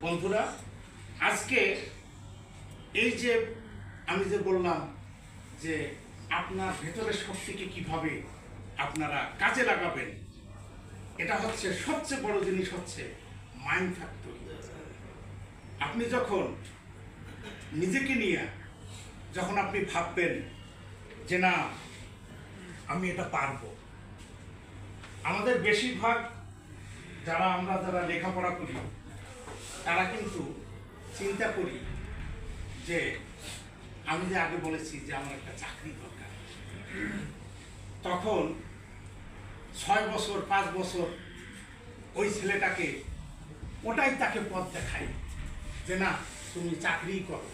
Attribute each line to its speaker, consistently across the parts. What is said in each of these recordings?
Speaker 1: বন্ধুরা, আজকে এই যে আমি যে বললাম যে আপনার ভেতরের শক্তিকে কিভাবে আপনারা কাজে লাগাবেন, এটা হচ্ছে সবচেয়ে বড় জিনিস হচ্ছে মাইন্ড ফ্যাক্টরি। আপনি যখন নিজেকে নিয়ে যখন আপনি ভাববেন যে না আমি এটা পারবো, আমাদের বেশিরভাগ যারা লেখাপড়া করি তারা কিন্তু চিন্তা করি যে আমি যে আগে বলেছি যে আমার একটা চাকরি দরকার, তখন 6 বছর 5 বছর ওই ছেলেটাকে ওটাই তাকে পথ দেখায় যে না তুমি চাকরি করো,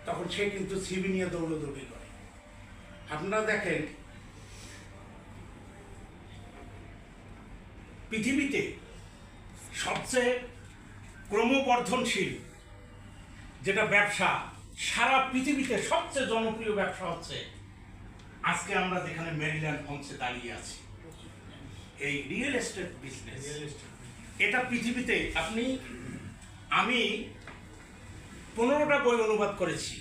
Speaker 1: তখন সে কিন্তু সিবি নিয়ে দৌড়াদৌড়ি করে। আপনারা দেখেন পৃথিবীতে সবচেয়ে ক্রমবর্ধনশীল যেটা ব্যবসা, সারা পৃথিবীতে সবচেয়ে জনপ্রিয় ব্যবসা হচ্ছে আজকে আমরা যেখানে মেরিল্যান্ড হোমসে দাঁড়িয়ে আছি, এই রিয়েল এস্টেট বিজনেস। এটা পৃথিবীতে আমি 15টা বই অনুবাদ করেছি,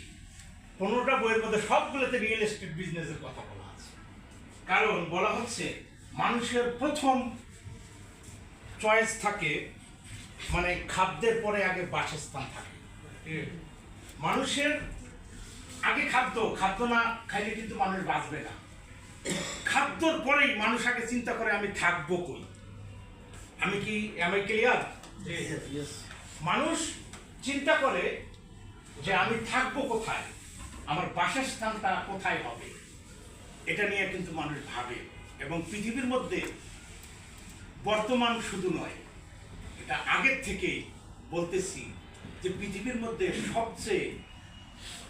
Speaker 1: 15টা বইয়ের মধ্যে সবগুলোতে রিয়েল এস্টেট বিজনেসের কথা বলা আছে। কারণ বলা হচ্ছে মানুষের প্রথম চয়েস থাকে, মানে খাদ্যের পরে আগে বাসস্থান থাকে। মানুষের আগে খাদ্য না খাইলে কিন্তু মানুষ বাঁচবে না। খাদ্যর পরেই মানুষ আগে চিন্তা করে আমি থাকবো কই, আমি ক্লিয়ার? মানুষ চিন্তা করে যে আমি থাকবো কোথায়, আমার বাসস্থানটা কোথায় হবে, এটা নিয়ে কিন্তু মানুষ ভাবে। এবং পৃথিবীর মধ্যে বর্তমান শুধু নয়, এটা আগের থেকেই বলতেছি যে পৃথিবীর মধ্যে সবচেয়ে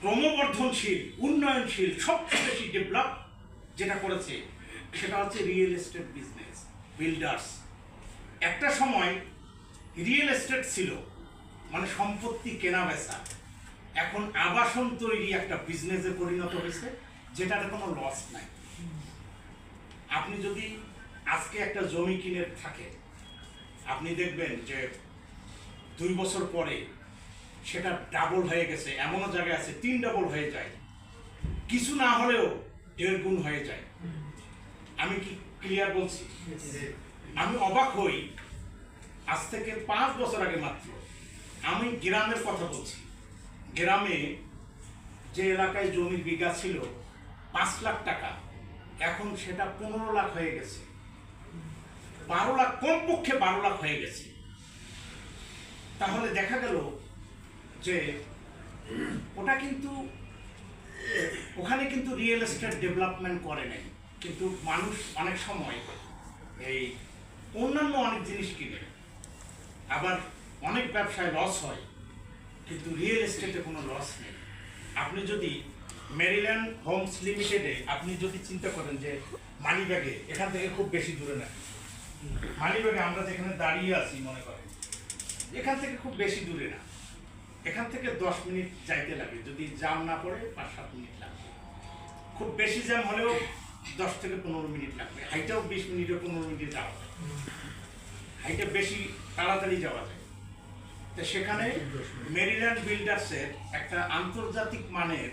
Speaker 1: ক্রমবর্ধনশীল, উন্নয়নশীল, সবচেয়ে বেশি ডেভেলপ যেটা করেছে সেটা হচ্ছে রিয়েল এস্টেট বিজনেস, বিল্ডার্স। একটা সময় রিয়েল এস্টেট ছিল মানে সম্পত্তি কেনা বেচা, এখন আবাসন তৈরি একটা বিজনেসে পরিণত হয়েছে যেটার কোনো লস নাই। আপনি যদি আজকে একটা জমি কিনে থাকে, আপনি দেখবেন যে 2 বছর পরে সেটা ডাবল হয়ে গেছে, এমনও জায়গায় আছে 3 ডাবল হয়ে যায়, কিছু না হলেও 1.5 গুণ হয়ে যায়। আমি কি ক্লিয়ার বলছি? আমি অবাক হই, আজ থেকে 5 বছর আগে মাত্র আমি গ্রামের কথা বলছি, গ্রামে যে এলাকায় জমির বিঘা ছিল 5 লাখ টাকা, এখন সেটা 15 লাখ হয়ে গেছে, 12 লাখ, কমপক্ষে 12 লাখ হয়ে গেছে। তাহলে দেখা গেল যে ওখানে কিন্তু রিয়েল এস্টেট ডেভেলপমেন্ট করে নাই, কিন্তু মানুষ অনেক সময় এই অন্যান্য অনেক জিনিস কিনে, আবার অনেক ব্যবসায় লস হয়, কিন্তু রিয়েল এস্টেটে কোনো লস নেই। আপনি যদি মেরিল্যান্ড হোমস লিমিটেডে আপনি যদি চিন্তা করেন যে মানিব্যাগে এখান থেকে খুব বেশি দূরে না, মানিব্যাগে আমরা যেখানে দাঁড়িয়ে আছি মনে করেন এখান থেকে খুব বেশি দূরে না, এখান থেকে 10 মিনিট যাইতে লাগে, যদি জ্যাম না পড়ে 5-7 মিনিট লাগবে, খুব বেশি জ্যাম হলেও 10 থেকে 15 মিনিট লাগবে, হাইটাও 20 মিনিটে 15 মিনিটে যাওয়া যায়, হাইটা বেশি তাড়াতাড়ি যাওয়া যায়। তো সেখানে মেরিল্যান্ড বিল্ডার্সের একটা আন্তর্জাতিক মানের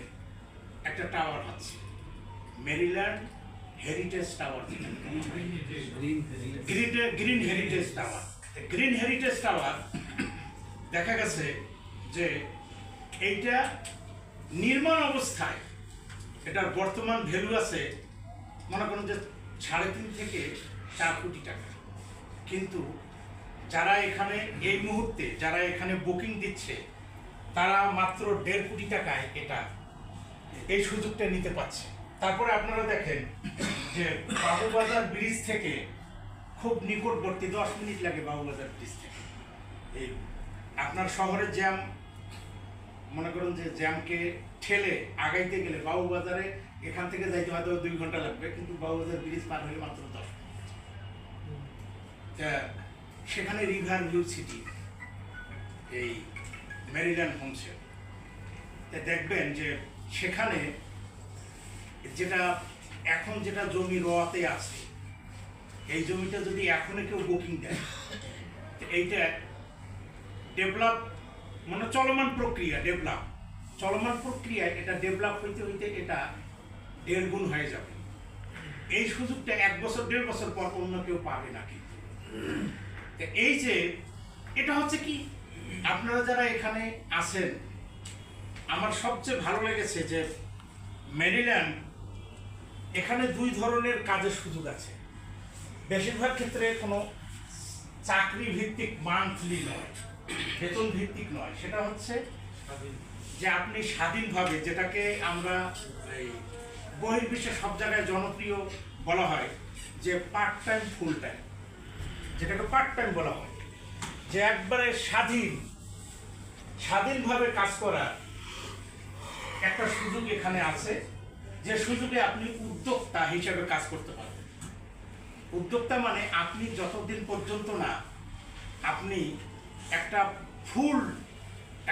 Speaker 1: একটা টাওয়ার আছে, Maryland heritage tower, green heritage tower. Green heritage tower দেখা গেছে যে এইটা নির্মাণ অবস্থায় এটার বর্তমান ভ্যালু আছে মনে করেন যে 3.5 থেকে 4 কোটি টাকা, কিন্তু যারা এখানে এই মুহূর্তে যারা এখানে বুকিং দিচ্ছে তারা মাত্র 1.5 কোটি টাকায় এই সুযোগটা নিতে পারছে। তারপরে আপনারা দেখেন যে বাবুবাজার ব্রিজ থেকে খুব নিকটবর্তী, 10 মিনিট লাগে বাবুবাজার ব্রিজ থেকে। এই আপনার শহরের জ্যাম, মনে করেন যে জ্যামকে ঠেলে আগাইতে গেলে বাবুবাজারে এখান থেকে যাইতে হয়তো 2 ঘন্টা লাগবে, কিন্তু বাবুবাজার ব্রিজ পার হলে মাত্র 10 মিনিট। সেখানে রিভার ভিউ সিটি এই মেরিল্যান্ড হোমসে দেখবেন যে সেখানে এখন যেটা জমি রোয়াতে আছে, এই জমিটা যদি এখনই কেউ বুকিং দেয়, এইটা ডেভেলপ মানে চলমান প্রক্রিয়া, চলমান প্রক্রিয়ায় এটা ডেভেলপ হইতে হইতে এটা 1.5 গুণ হয়ে যাবে। এই সুযোগটা 1 বছর 1.5 বছর পর অন্য কেউ পাবে না। কিন্তু এই যে এটা হচ্ছে কি, আপনারা যারা এখানে আছেন, আমার সবচেয়ে ভালো লেগেছে যে মেরিল্যান্ড এখানে 2 ধরনের কাজের সুযোগ আছে। বেশিরভাগ ক্ষেত্রে কোনো চাকরি ভিত্তিক, মান্থলি নয়, বেতন ভিত্তিক নয়, সেটা হচ্ছে যে আপনি স্বাধীনভাবে, যেটাকে আমরা এই বহির্বিশ্বে সব জায়গায় জনপ্রিয় বলা হয় যে পার্ট টাইম ফুল টাইম, যেটাকে পার্ট টাইম বলা হয়, যে একবারে স্বাধীনভাবে কাজ করার একটা সুযোগ এখানে আছে, যে সুযোগে আপনি উদ্যোক্তা হিসেবে কাজ করতে পারবেন। উদ্যোক্তা মানে আপনি যতদিন পর্যন্ত না আপনি একটা ফুল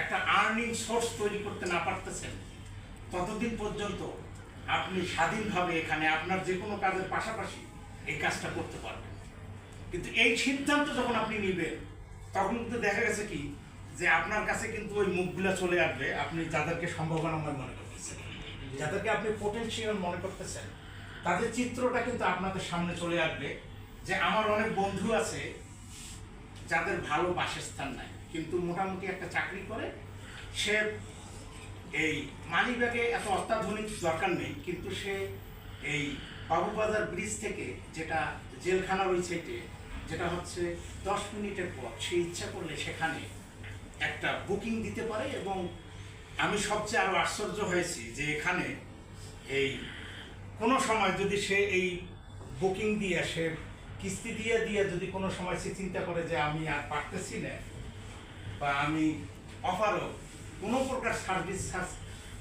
Speaker 1: একটা আর্নিং সোর্স তৈরি করতে না পারতেছেন, ততদিন পর্যন্ত আপনি স্বাধীনভাবে এখানে আপনার যে কোনো কাজের পাশাপাশি এই কাজটা করতে পারবেন। কিন্তু এই সিদ্ধান্ত যখন আপনি নেবেন, তখন কিন্তু দেখা গেছে কি যে আপনার কাছে কিন্তু ওই মুখগুলো চলে আসবে, আপনি যাদেরকে সম্ভাবনাময় মনে করতেছেন, যাদেরকে আপনি পোটেনশিয়াল মনে করতেছেন, তাদের চিত্রটা কিন্তু আপনাদের সামনে চলে আসবে। যে আমার অনেক বন্ধু আছে যাদের ভালো বাসস্থান নাই, কিন্তু মোটামুটি একটা চাকরি করে, সে এই মানিব্যাগে এত অত্যাধুনিক দরকার নেই, কিন্তু সে এই বাবুবাজার ব্রিজ থেকে, যেটা জেলখানা রয়েছে, যেটা হচ্ছে 10 মিনিটের পথ, সে ইচ্ছা করলে সেখানে একটা বুকিং দিতে পারে। এবং আমি সবচেয়ে আরো আশ্চর্য হয়েছি যে এখানে এই কোনো সময় যদি সে এই বুকিং দিয়ে, সে কিস্তি দিয়ে যদি কোনো সময় সে চিন্তা করে যে আমি আর পারতেছি না, বা আমি অফারও কোনো প্রকার সার্ভিস চার্জ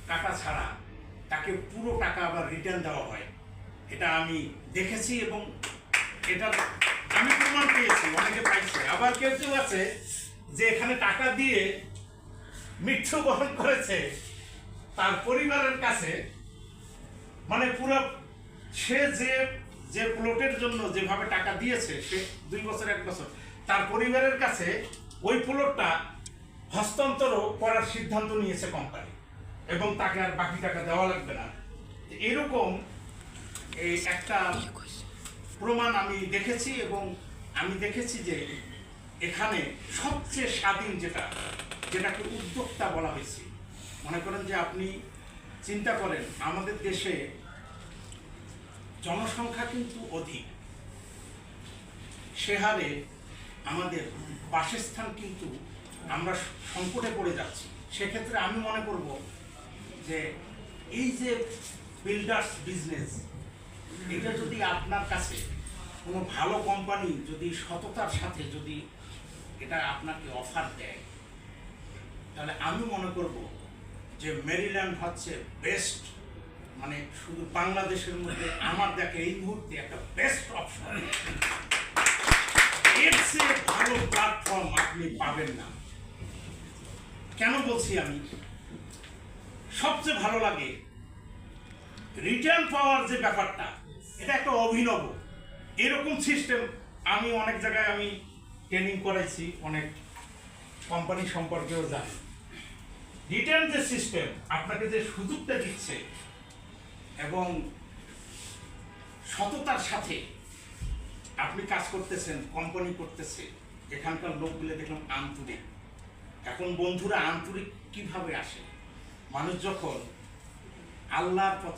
Speaker 1: টাকা ছাড়া তাকে পুরো টাকা আবার রিটার্ন দেওয়া হয়। এটা আমি দেখেছি এবং এটা আমি প্রমাণ পেয়েছি, অনেকে পাইছে। আবার কেউ কেউ আছে যে এখানে টাকা দিয়ে মৃত্যুবরণ করেছে তার পরিবারের কাছে, মানে পুরো সে যে প্লটের জন্য যেভাবে টাকা দিয়েছে, সে 2 বছর 1 বছর তার পরিবারের কাছে ওই প্লটটা হস্তান্তর করার সিদ্ধান্ত নিয়েছে কোম্পানি, এবং তাকে আর বাকি টাকা দেওয়া লাগবে না। এরকম এই একটা প্রমাণ আমি দেখেছি। এবং আমি দেখেছি যে এখানে সবচেয়ে স্বাধীন যেটাকে উদ্যোক্তা বলা হয়েছে। মনে করেন যে আপনি চিন্তা করেন, আমাদের দেশে জনসংখ্যা কিন্তু অধিক, সে হারে আমাদের বাসস্থান কিন্তু আমরা সংকটে পড়ে যাচ্ছি। সেক্ষেত্রে আমি মনে করব যে এই যে বিল্ডার্স বিজনেস, এটা যদি আপনার কাছে কোনো ভালো কোম্পানি যদি সততার সাথে যদি এটা আপনাকে অফার দেয়, তাহলে আমি মনে করব যে মেরিল্যান্ড হচ্ছে বেস্ট, মানে শুধু বাংলাদেশের মধ্যে আমার দেখে এই মুহূর্তে একটা বেস্ট অপশন। এর চেয়ে ভালো প্ল্যাটফর্ম আপনি পাবেন না। কেন বলছি আমি? সবচেয়ে ভালো লাগে রিটার্ন পাওয়ার যে ব্যাপারটা, এটা একটা অভিনব। এরকম সিস্টেম আমি অনেক জায়গায় আমি ট্রেনিং করাইছি, অনেক কোম্পানি সম্পর্কেও জানি। রিটার্ন যে সিস্টেম আপনাকে যে সুযোগটা দিচ্ছে এবং সততার সাথে আপনি কাজ করতেছেন, কোম্পানি করতেছে, এখানকার লোকগুলো দেখলাম আন্তরিক। এখন বন্ধুরা আন্তরিক কিভাবে আসে? মানুষ যখন আল্লাহর পথে